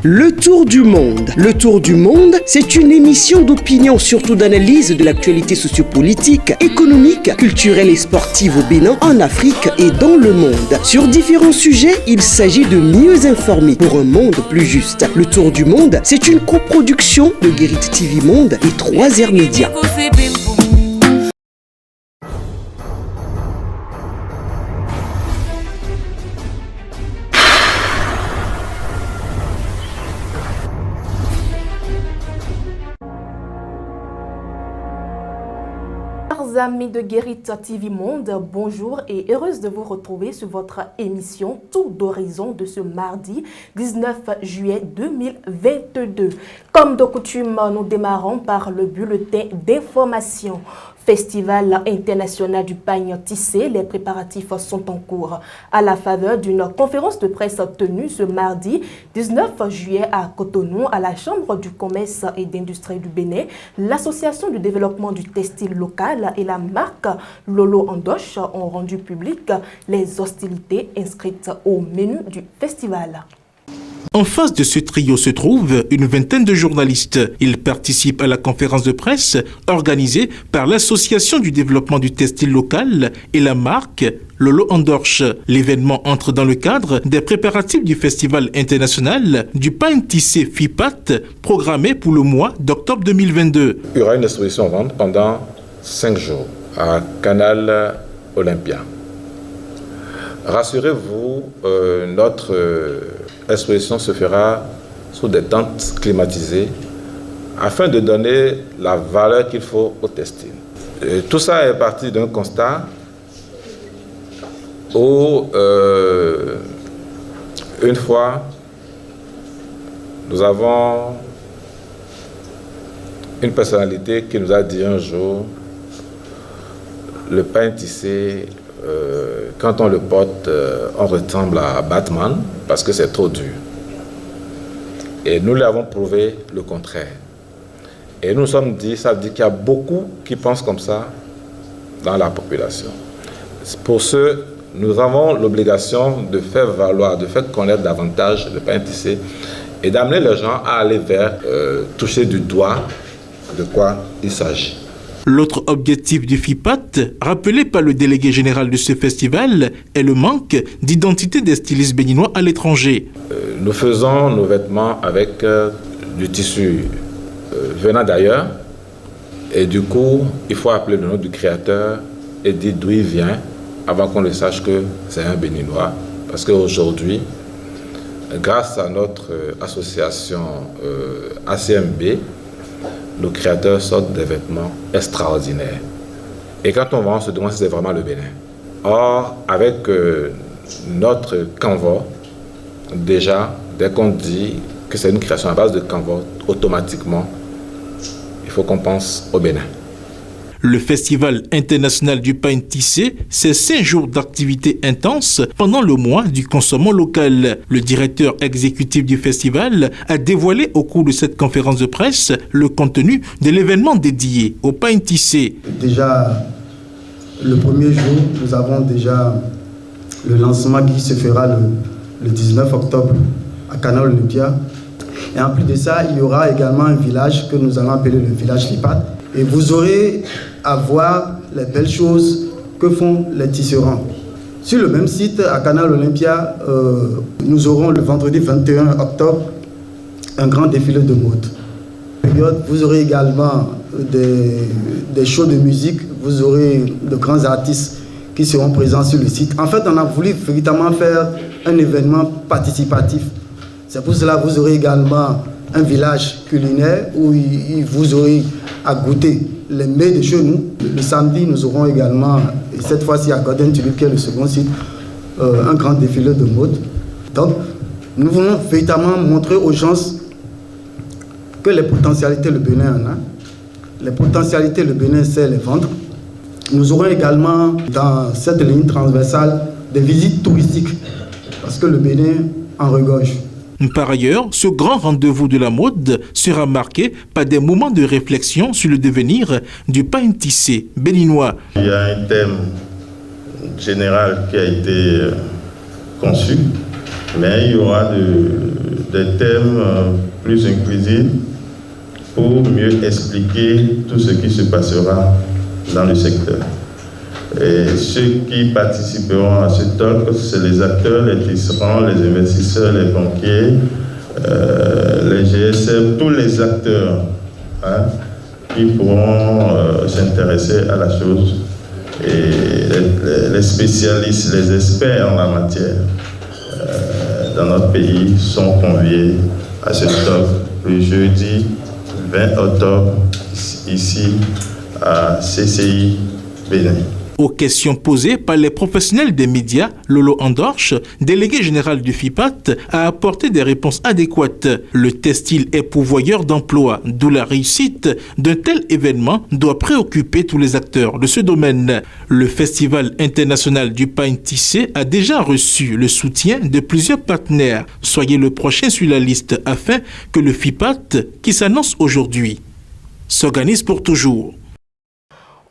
Le Tour du Monde. Le Tour du Monde, c'est une émission d'opinion, surtout d'analyse de l'actualité sociopolitique, économique, culturelle et sportive au Bénin, en Afrique et dans le monde. Sur différents sujets, il s'agit de mieux informer pour un monde plus juste. Le Tour du Monde, c'est une coproduction de Guérit TV Monde et 3R Média. Chers amis de Guérit TV Monde, bonjour et heureuse de vous retrouver sur votre émission Tour d'horizon de ce mardi 19 juillet 2022. Comme de coutume, nous démarrons par le bulletin d'information. Festival international du pain tissé, les préparatifs sont en cours. À la faveur d'une conférence de presse tenue ce mardi 19 juillet à Cotonou, à la Chambre du commerce et d'industrie du Bénin, l'Association du développement du textile local et la marque Lolo Andoche ont rendu public les hostilités inscrites au menu du festival. En face de ce trio se trouve une vingtaine de journalistes. Ils participent à la conférence de presse organisée par l'Association du développement du textile local et la marque Lolo Andoche. L'événement entre dans le cadre des préparatifs du Festival international du pain tissé FIPAT programmé pour le mois d'octobre 2022. Il y aura une exposition vente pendant 5 jours à Canal Olympia. Rassurez-vous, notre l'exposition se fera sous des tentes climatisées afin de donner la valeur qu'il faut au textile. Et tout ça est parti d'un constat où, une fois, nous avons une personnalité qui nous a dit un jour, le pain tissé, quand on le porte, on ressemble à Batman parce que c'est trop dur. Et nous lui avons prouvé le contraire. Et nous nous sommes dit, ça veut dire qu'il y a beaucoup qui pensent comme ça dans la population. Pour ce, nous avons l'obligation de faire valoir, de faire connaître davantage le pain tissé et d'amener les gens à aller vers toucher du doigt de quoi il s'agit. L'autre objectif du FIPAT, rappelé par le délégué général de ce festival, est le manque d'identité des stylistes béninois à l'étranger. Nous faisons nos vêtements avec du tissu venant d'ailleurs. Et du coup, il faut appeler le nom du créateur et dire d'où il vient avant qu'on le sache que c'est un béninois. Parce qu'aujourd'hui, grâce à notre association ACMB, nos créateurs sortent des vêtements extraordinaires. Et quand on va, on se demande si c'est vraiment le Bénin. Or, avec notre Canva, déjà, dès qu'on dit que c'est une création à base de Canva, automatiquement, il faut qu'on pense au Bénin. Le Festival international du pain tissé, c'est 5 jours d'activité intense pendant le mois du consommant local. Le directeur exécutif du festival a dévoilé au cours de cette conférence de presse le contenu de l'événement dédié au pain tissé. Déjà, le premier jour, nous avons déjà le lancement qui se fera le 19 octobre à Canal Olympia. Et en plus de ça, il y aura également un village que nous allons appeler le village Lipat. Et vous aurez à voir les belles choses que font les tisserands. Sur le même site, à Canal Olympia, nous aurons le vendredi 21 octobre un grand défilé de mode. Vous aurez également des shows de musique, vous aurez de grands artistes qui seront présents sur le site. En fait, on a voulu véritablement faire un événement participatif. C'est pour cela que vous aurez également un village culinaire où vous aurez à goûter les mets de chez nous. Le samedi, nous aurons également, et cette fois-ci à Golden Tulip, qui est le second site, un grand défilé de mode. Donc, nous voulons véritablement montrer aux gens que les potentialités, le Bénin en a. Les potentialités, le Bénin sait les vendre. Nous aurons également, dans cette ligne transversale, des visites touristiques, parce que le Bénin en regorge. Par ailleurs, ce grand rendez-vous de la mode sera marqué par des moments de réflexion sur le devenir du pain tissé béninois. Il y a un thème général qui a été conçu Mais il y aura des thèmes plus inclusifs pour mieux expliquer tout ce qui se passera dans le secteur. Et ceux qui participeront à ce talk, c'est les acteurs, les tisserands, les investisseurs, les banquiers, les GSM, tous les acteurs qui pourront s'intéresser à la chose. Et les spécialistes, les experts en la matière dans notre pays sont conviés à ce talk le jeudi 20 octobre ici à CCI Bénin. Aux questions posées par les professionnels des médias, Lolo Andorche, délégué général du FIPAT, a apporté des réponses adéquates. Le textile est pourvoyeur d'emplois, d'où la réussite d'un tel événement doit préoccuper tous les acteurs de ce domaine. Le Festival international du pain tissé a déjà reçu le soutien de plusieurs partenaires. Soyez le prochain sur la liste afin que le FIPAT, qui s'annonce aujourd'hui, s'organise pour toujours.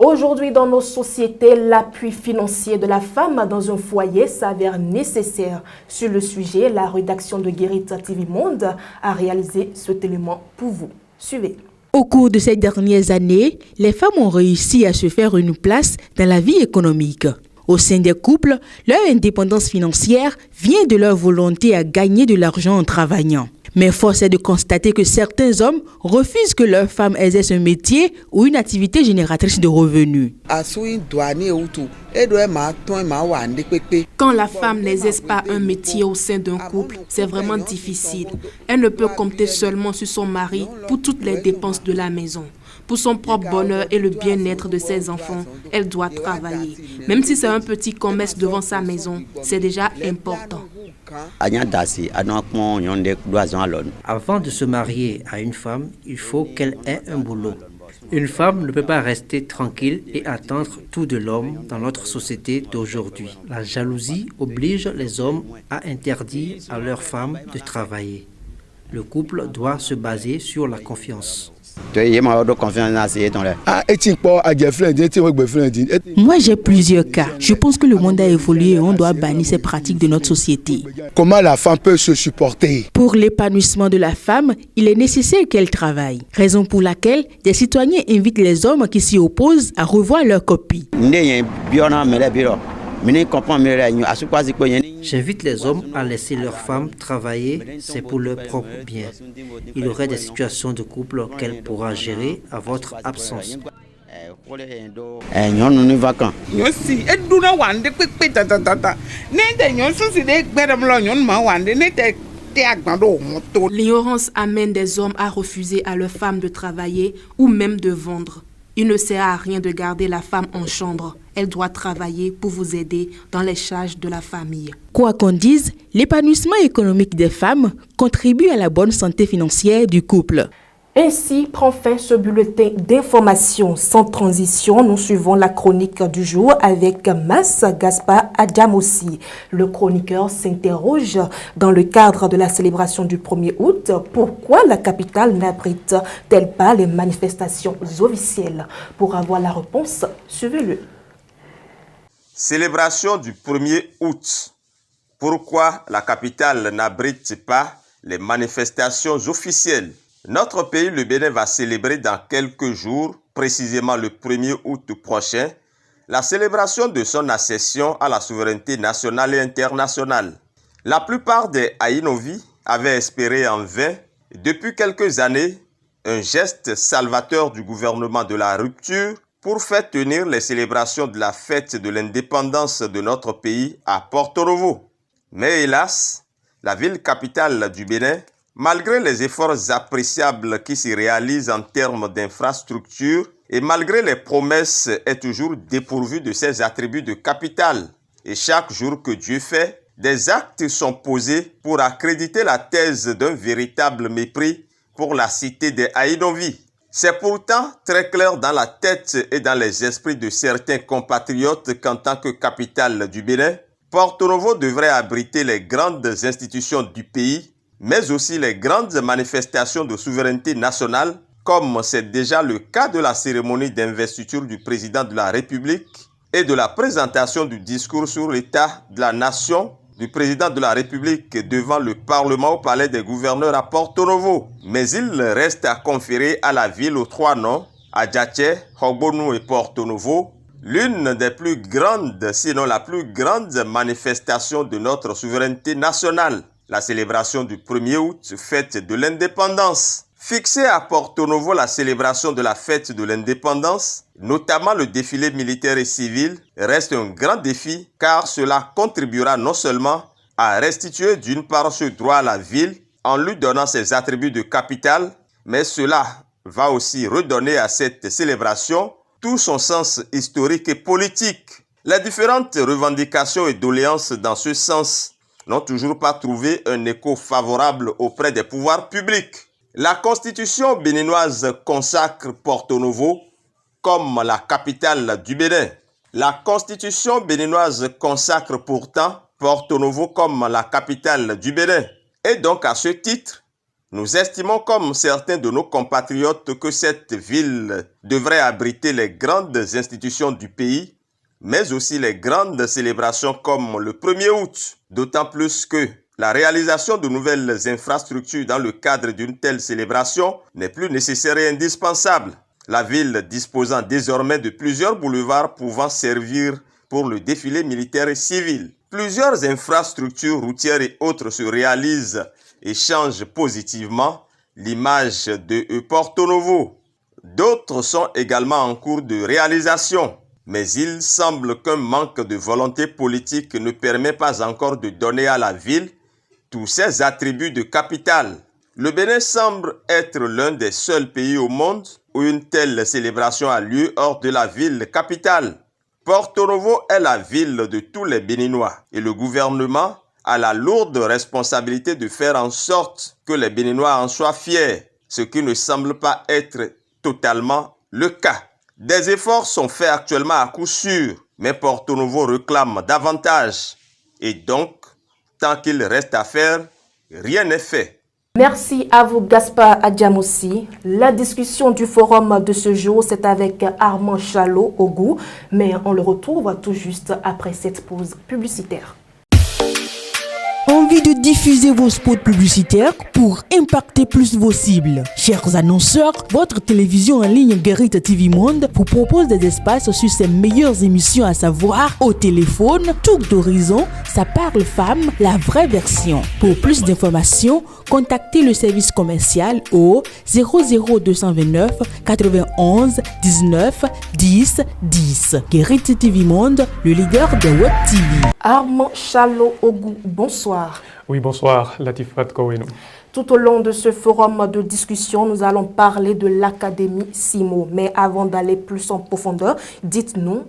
Aujourd'hui, dans nos sociétés, l'appui financier de la femme dans un foyer s'avère nécessaire. Sur le sujet, la rédaction de Guérita TV Monde a réalisé cet élément pour vous. Suivez. Au cours de ces dernières années, les femmes ont réussi à se faire une place dans la vie économique. Au sein des couples, leur indépendance financière vient de leur volonté à gagner de l'argent en travaillant. Mais force est de constater que certains hommes refusent que leurs femmes exercent un métier ou une activité génératrice de revenus. Quand la femme n'exerce pas un métier au sein d'un couple, c'est vraiment difficile. Elle ne peut compter seulement sur son mari pour toutes les dépenses de la maison. Pour son propre bonheur et le bien-être de ses enfants, elle doit travailler. Même si c'est un petit commerce devant sa maison, c'est déjà important. Avant de se marier à une femme, il faut qu'elle ait un boulot. Une femme ne peut pas rester tranquille et attendre tout de l'homme dans notre société d'aujourd'hui. La jalousie oblige les hommes à interdire à leurs femmes de travailler. Le couple doit se baser sur la confiance. Moi, j'ai plusieurs cas. Je pense que le monde a évolué et on doit bannir ces pratiques de notre société. Comment la femme peut se supporter? Pour l'épanouissement de la femme, il est nécessaire qu'elle travaille. Raison pour laquelle des citoyens invitent les hommes qui s'y opposent à revoir leur copie. J'invite les hommes à laisser leurs femmes travailler, c'est pour leur propre bien. Il y aurait des situations de couple qu'elle pourra gérer à votre absence. L'ignorance amène des hommes à refuser à leurs femmes de travailler ou même de vendre. Il ne sert à rien de garder la femme en chambre. Elle doit travailler pour vous aider dans les charges de la famille. Quoi qu'on dise, l'épanouissement économique des femmes contribue à la bonne santé financière du couple. Ainsi prend fin ce bulletin d'information. Sans transition, nous suivons la chronique du jour avec Mas Gaspard Adjamossi. Le chroniqueur s'interroge dans le cadre de la célébration du 1er août. Pourquoi la capitale n'abrite-t-elle pas les manifestations officielles? Pour avoir la réponse, suivez-le. Célébration du 1er août. Pourquoi la capitale n'abrite pas les manifestations officielles? Notre pays, le Bénin, va célébrer dans quelques jours, précisément le 1er août prochain, la célébration de son accession à la souveraineté nationale et internationale. La plupart des Aïnovi avaient espéré en vain, depuis quelques années, un geste salvateur du gouvernement de la rupture pour faire tenir les célébrations de la fête de l'indépendance de notre pays à Porto Novo. Mais hélas, la ville capitale du Bénin, malgré les efforts appréciables qui s'y réalisent en termes d'infrastructures et malgré les promesses, est toujours dépourvue de ses attributs de capitale. Et chaque jour que Dieu fait, des actes sont posés pour accréditer la thèse d'un véritable mépris pour la cité des Aïnovi. C'est pourtant très clair dans la tête et dans les esprits de certains compatriotes qu'en tant que capitale du Bénin, Porto Novo devrait abriter les grandes institutions du pays, mais aussi les grandes manifestations de souveraineté nationale, comme c'est déjà le cas de la cérémonie d'investiture du président de la République et de la présentation du discours sur l'état de la nation du président de la République devant le Parlement au palais des gouverneurs à Porto Novo. Mais il reste à conférer à la ville aux 3 noms, Adjaché, Hogbonu et Porto Novo, l'une des plus grandes, sinon la plus grande manifestation de notre souveraineté nationale, la célébration du 1er août, fête de l'indépendance. Fixée à Porto Novo la célébration de la fête de l'indépendance, notamment le défilé militaire et civil, reste un grand défi car cela contribuera non seulement à restituer d'une part ce droit à la ville en lui donnant ses attributs de capitale, mais cela va aussi redonner à cette célébration tout son sens historique et politique. Les différentes revendications et doléances dans ce sens n'ont toujours pas trouvé un écho favorable auprès des pouvoirs publics. La constitution béninoise consacre Porto Novo comme la capitale du Bénin. La constitution béninoise consacre pourtant Porto Novo comme la capitale du Bénin. Et donc à ce titre, nous estimons comme certains de nos compatriotes que cette ville devrait abriter les grandes institutions du pays, mais aussi les grandes célébrations comme le 1er août, d'autant plus que la réalisation de nouvelles infrastructures dans le cadre d'une telle célébration n'est plus nécessaire et indispensable. La ville disposant désormais de plusieurs boulevards pouvant servir pour le défilé militaire et civil. Plusieurs infrastructures routières et autres se réalisent et changent positivement l'image de Porto Novo. D'autres sont également en cours de réalisation. Mais il semble qu'un manque de volonté politique ne permet pas encore de donner à la ville tous ses attributs de capitale. Le Bénin semble être l'un des seuls pays au monde où une telle célébration a lieu hors de la ville capitale. Porto Novo est la ville de tous les Béninois et le gouvernement a la lourde responsabilité de faire en sorte que les Béninois en soient fiers, ce qui ne semble pas être totalement le cas. Des efforts sont faits actuellement à coup sûr, mais Porto Novo réclame davantage et donc, tant qu'il reste à faire, rien n'est fait. Merci à vous, Gaspard Adjamoussi. La discussion du forum de ce jour, c'est avec Armand Chalot au goût, mais on le retrouve tout juste après cette pause publicitaire. Envie de diffuser vos spots publicitaires pour impacter plus vos cibles. Chers annonceurs, votre télévision en ligne Guérite TV Monde vous propose des espaces sur ses meilleures émissions, à savoir Au téléphone, Tour d'horizon, Ça parle femme, la vraie version. Pour plus d'informations, contactez le service commercial au 00229 91 19 10 10. Guérite TV Monde, le leader de Web TV. Armand Chalot Ogou, bonsoir. Oui, bonsoir, Latifat Koweno. Tout au long de ce forum de discussion, nous allons parler de l'Académie SIMO. Mais avant d'aller plus en profondeur, dites-nous,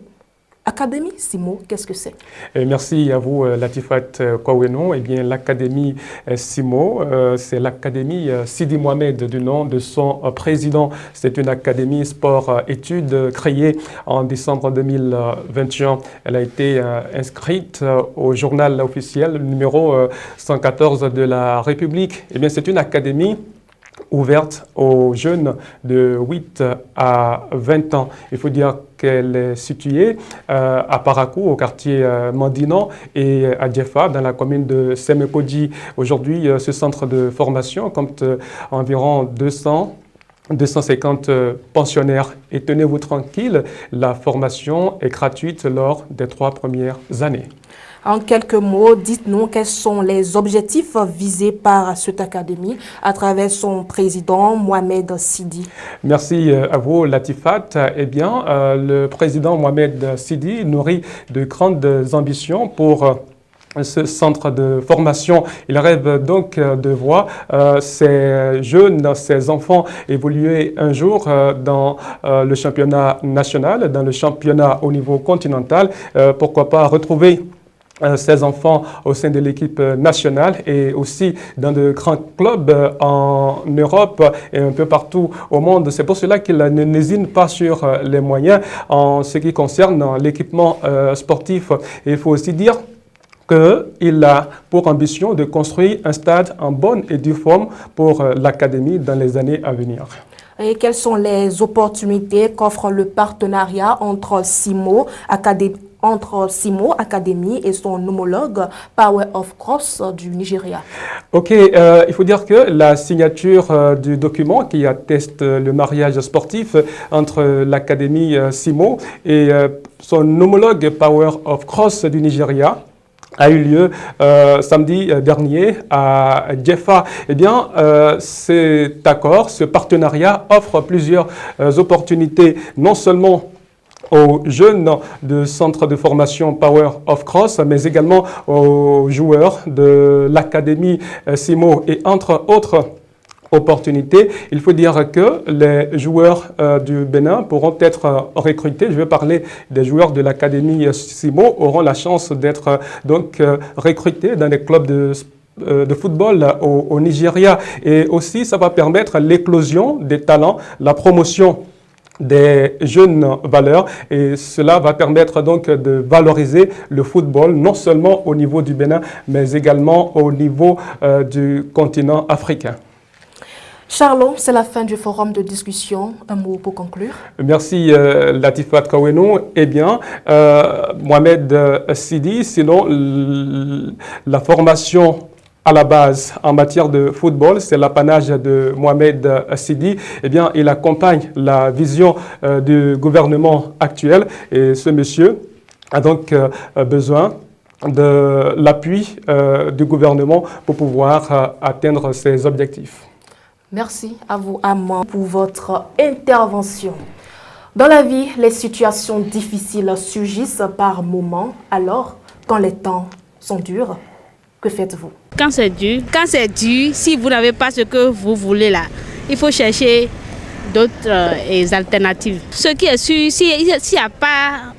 Académie SIMO, qu'est-ce que c'est? Merci à vous, Latifat Koweno. Eh bien, l'Académie SIMO, c'est l'Académie Sidi Mohamed du nom de son président. C'est une académie sport-études créée en décembre 2021. Elle a été inscrite au journal officiel numéro 114 de la République. Eh bien, c'est une académie ouverte aux jeunes de 8 à 20 ans. Il faut dire qu'elle est située à Parakou, au quartier Mandinan, et à Djefa, dans la commune de Semekodji. Aujourd'hui, ce centre de formation compte environ 250 pensionnaires. Et tenez-vous tranquille, la formation est gratuite lors des 3 premières années. En quelques mots, dites-nous quels sont les objectifs visés par cette académie à travers son président Mohamed Sidi. Merci à vous, Latifat. Eh bien, le président Mohamed Sidi nourrit de grandes ambitions pour ce centre de formation. Il rêve donc de voir ces jeunes, ces enfants évoluer un jour dans le championnat national, dans le championnat au niveau continental. Pourquoi pas retrouver ces enfants au sein de l'équipe nationale et aussi dans de grands clubs en Europe et un peu partout au monde. C'est pour cela qu'il n'hésite pas sur les moyens en ce qui concerne l'équipement sportif. Et il faut aussi dire qu'il a pour ambition de construire un stade en bonne et due forme pour l'académie dans les années à venir. Et quelles sont les opportunités qu'offre le partenariat entre Simo Academy et son homologue Power of Cross du Nigeria? Ok, il faut dire que la signature du document qui atteste le mariage sportif entre l'Académie Simo et son homologue Power of Cross du Nigeria a eu lieu samedi dernier à Jeffa. Eh bien, cet accord, ce partenariat offre plusieurs opportunités, non seulement aux jeunes du centre de formation Power of Cross, mais également aux joueurs de l'Académie Simo. Et entre autres opportunités, il faut dire que les joueurs du Bénin pourront être recrutés. Je vais parler des joueurs de l'Académie Simo, auront la chance d'être donc recrutés dans des clubs de football au Nigeria. Et aussi, ça va permettre l'éclosion des talents, la promotion des jeunes valeurs, et cela va permettre donc de valoriser le football non seulement au niveau du Bénin, mais également au niveau du continent africain. Charlot, c'est la fin du forum de discussion. Un mot pour conclure. Merci Latifat Kawenou. Eh bien, Mohamed Sidi, sinon la formation à la base, en matière de football, c'est l'apanage de Mohamed Sidi. Eh bien, il accompagne la vision du gouvernement actuel. Et ce monsieur a donc besoin de l'appui du gouvernement pour pouvoir atteindre ses objectifs. Merci à vous, Amand, pour votre intervention. Dans la vie, les situations difficiles surgissent par moments. Alors, quand les temps sont durs, que faites-vous? Quand c'est dur, si vous n'avez pas ce que vous voulez là, il faut chercher d'autres alternatives. Ce qui est sûr, s'il n'y a pas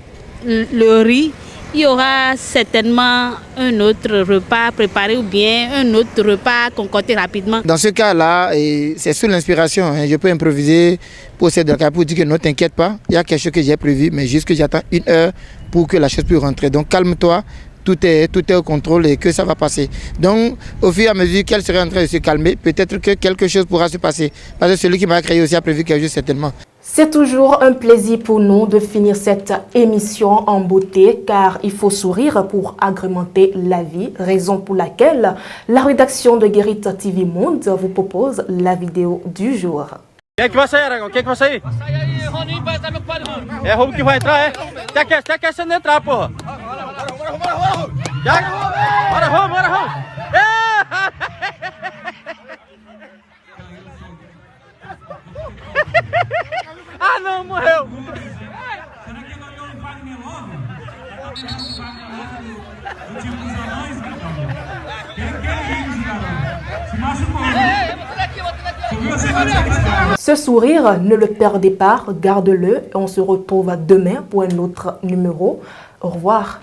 le riz, il y aura certainement un autre repas préparé ou bien un autre repas concocté rapidement. Dans ce cas-là, c'est sous l'inspiration. Je peux improviser pour dire que ne t'inquiète pas, il y a quelque chose que j'ai prévu, mais juste que j'attends 1 heure pour que la chose puisse rentrer. Donc calme-toi. Tout est au contrôle et que ça va passer. Donc, au fur et à mesure qu'elle serait en train de se calmer, peut-être que quelque chose pourra se passer. Parce que celui qui m'a créé aussi a prévu quelque chose certainement. C'est toujours un plaisir pour nous de finir cette émission en beauté, car il faut sourire pour agrémenter la vie, raison pour laquelle la rédaction de Guérit TV Monde vous propose la vidéo du jour. Quem é que vai sair, Aragão? Quem é que vai sair? Vai sair aí, Roninho vai entrar no quadro. É Robo que vai entrar, é? Tá querendo entrar, porra. Bora, Robo, bora, Robo. Ah, não, morreu. Será que ele olhou no Wagner logo? O time dos anões, quem é isso, garoto? Se machucou. Ce sourire, ne le perdez pas, garde-le et on se retrouve demain pour un autre numéro. Au revoir.